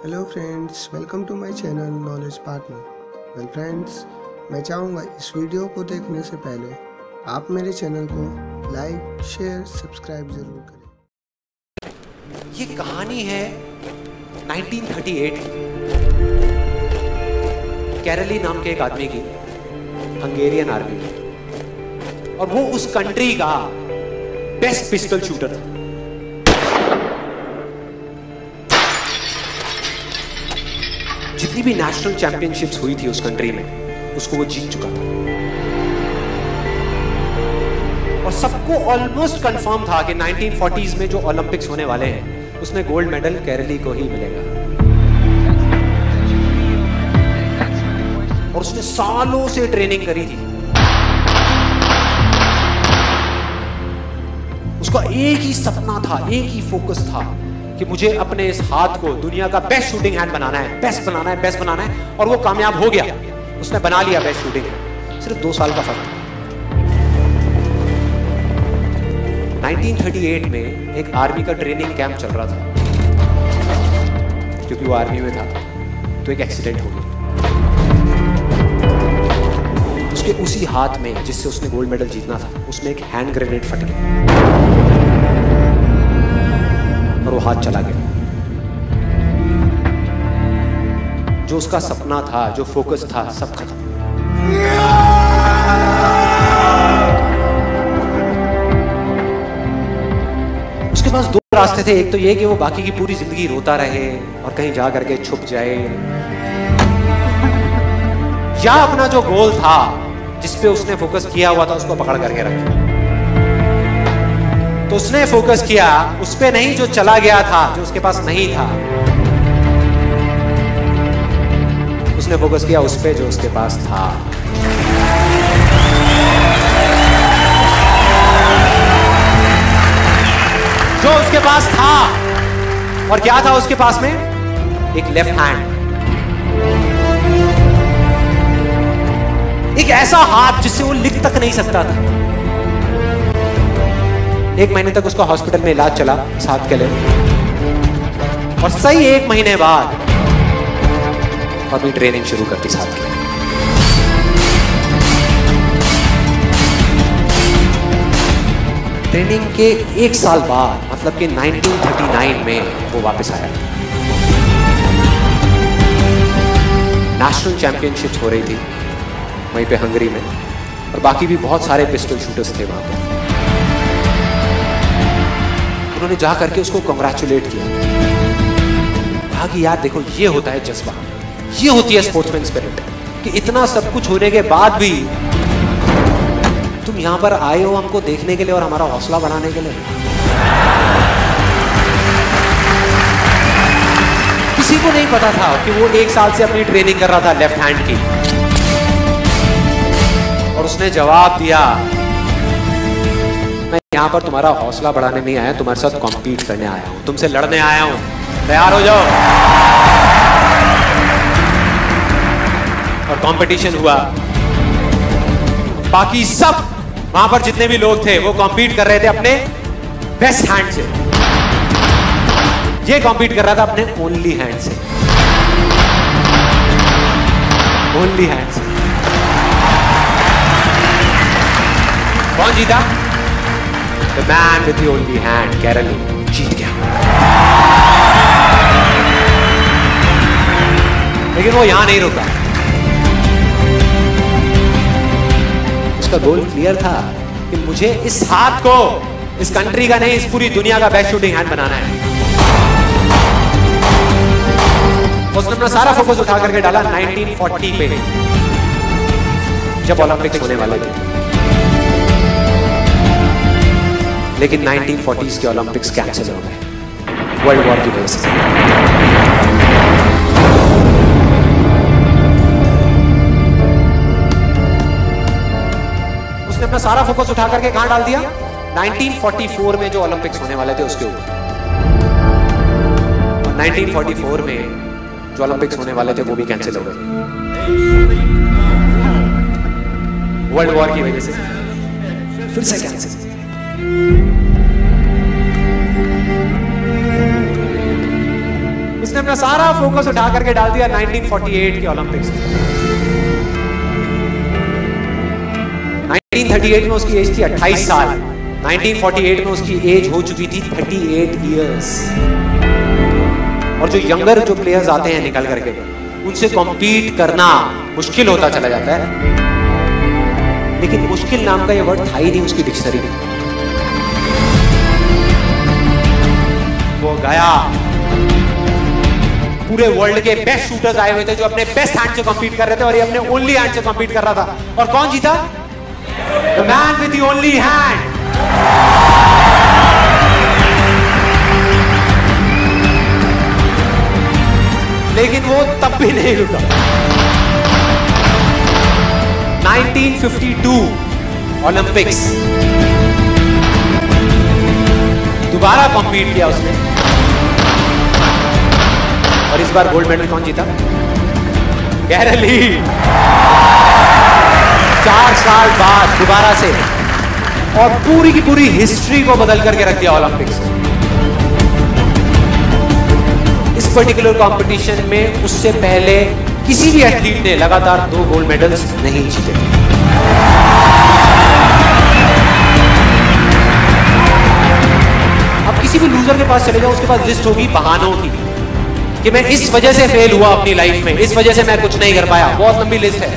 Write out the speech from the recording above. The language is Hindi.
Hello friends, welcome to my channel knowledge partner. Well friends, मैं चाहूँगा इस वीडियो को देखने से पहले आप मेरे चैनल को लाइक, शेयर, सब्सक्राइब ज़रूर करें। ये कहानी है 1938 कैरली नाम के एक आदमी की, हंगेरियन आर्मी में, और वो उस कंट्री का बेस्ट पिस्टल शूटर था। जितनी भी नेशनल चैंपियनशिप्स हुई थी उस कंट्री में, उसको वो जीत चुका था। और सबको ऑलमोस्ट कंफर्म था कि 1940s में जो ओलंपिक्स होने वाले हैं उसमें गोल्ड मेडल केरली को ही मिलेगा। और उसने सालों से ट्रेनिंग करी थी। उसका एक ही सपना था, एक ही फोकस था कि मुझे अपने इस हाथ को दुनिया का बेस्ट शूटिंग हैंड बनाना है, बेस्ट बनाना है, बेस्ट बनाना है। और वो कामयाब हो गया, उसने बना लिया बेस्ट शूटिंग हैंड। सिर्फ 2 साल का फर्क था। 1938 में एक आर्मी का ट्रेनिंग कैंप चल रहा था। क्योंकि वो आर्मी में था तो एक एक्सीडेंट हो गया। उसके उसी हाथ में जिससे उसने गोल्ड मेडल जीतना था, उसमें एक हैंड ग्रेनेड फट गया और वो हाथ चला गया। जो उसका सपना था, जो फोकस था, सब खत्म। उसके पास 2 रास्ते थे। एक तो ये कि वो बाकी की पूरी जिंदगी रोता रहे और कहीं जा करके छुप जाए, या अपना जो गोल था जिस पे उसने फोकस किया हुआ था उसको पकड़ करके रखे। तो उसने फोकस किया उस पे नहीं जो चला गया था, जो उसके पास नहीं था। उसने फोकस किया उस पे जो उसके पास था। जो उसके पास था, और क्या था उसके पास में? एक लेफ्ट हैंड, एक ऐसा हाथ जिससे वो लिख तक नहीं सकता था। 1 महीने तक उसका हॉस्पिटल में इलाज चला इस हाथ के लिए, और सही 1 महीने बाद अपनी ट्रेनिंग शुरू करती इस हाथ के। ट्रेनिंग के 1 साल बाद, मतलब कि 1939 में वो वापस आया। नेशनल चैंपियनशिप्स हो रही थी वहीं पे हंगरी में, और बाकी भी बहुत सारे पिस्टल शूटर्स थे वहां पर। उन्होंने जा करके उसको कांग्रेचुलेट किया। कहा कि यार देखो, ये होता है जज्बा, ये होती है स्पोर्ट्समैन स्पिरिट, कि इतना सब कुछ होने के बाद भी तुम यहां पर आए हो हमको देखने के लिए और हमारा हौसला बढ़ाने के लिए। किसी को नहीं पता था कि वो 1 साल से अपनी ट्रेनिंग कर रहा था लेफ्ट हैंड की। और उसने जवाब दिया, मैं यहां पर तुम्हारा हौसला बढ़ाने नहीं आया, तुम्हारे साथ कॉम्पीट करने आया हूं, तुमसे लड़ने आया हूं, तैयार हो जाओ। और कंपटीशन हुआ। बाकी सब वहां पर जितने भी लोग थे वो कॉम्पीट कर रहे थे अपने बेस्ट हैंड से। ये कॉम्पीट कर रहा था अपने ओनली हैंड से, ओनली हैंड से। कौन जीता? The man with the only hand, केरली जीत गया। लेकिन वो यहां नहीं रुका। उसका गोल क्लियर था कि मुझे इस हाथ को इस कंट्री का नहीं, इस पूरी दुनिया का बेस्ट शूटिंग हैंड बनाना है। उसने अपना सारा फोकस उठा करके डाला 1940 पे, जब ओलंपिक्स होने वाले थे। लेकिन 1940s के ओलंपिक्स कैंसिल हो गए वर्ल्ड वॉर की वजह से। उसने अपना सारा फोकस उठा करके कहां डाल दिया? 1944 में जो ओलंपिक्स होने वाले थे उसके ऊपर। और 1944 में जो ओलंपिक्स होने वाले थे वो भी कैंसिल हो गए वर्ल्ड वॉर की वजह से। फिर से कैंसिल। उसने अपना सारा फोकस उठा करके डाल दिया 1948 के ओलंपिक्स में। 1938 में उसकी एज थी 28 साल, 1948 में उसकी एज हो चुकी थी 38 इयर्स। और जो यंगर जो प्लेयर्स आते हैं निकल करके, उनसे कॉम्पीट करना मुश्किल होता चला जाता है। लेकिन मुश्किल नाम का ये वर्ड था ही नहीं उसकी डिक्शनरी में। वो गया, पूरे वर्ल्ड के बेस्ट शूटर्स आए हुए थे जो अपने बेस्ट हैंड से कॉम्पीट कर रहे थे, और ये अपने ओनली हैंड से कॉम्पीट कर रहा था। और कौन जीता? The man with the only hand. लेकिन वो तब भी नहीं रुका। 1952 ओलंपिक्स, दोबारा कॉम्पीट किया उसने, और इस बार गोल्ड मेडल कौन जीता? गैरल ली। 4 साल बाद दोबारा से, और पूरी की पूरी हिस्ट्री को बदल करके रख दिया ओलंपिक्स। इस पर्टिकुलर कंपटीशन में उससे पहले किसी भी एथलीट ने लगातार 2 गोल्ड मेडल्स नहीं जीते। अब किसी भी लूजर के पास चले जाओ, उसके पास लिस्ट होगी बहानों की कि मैं इस वजह से फेल हुआ अपनी लाइफ में, इस वजह से मैं कुछ नहीं कर पाया। बहुत लंबी लिस्ट है।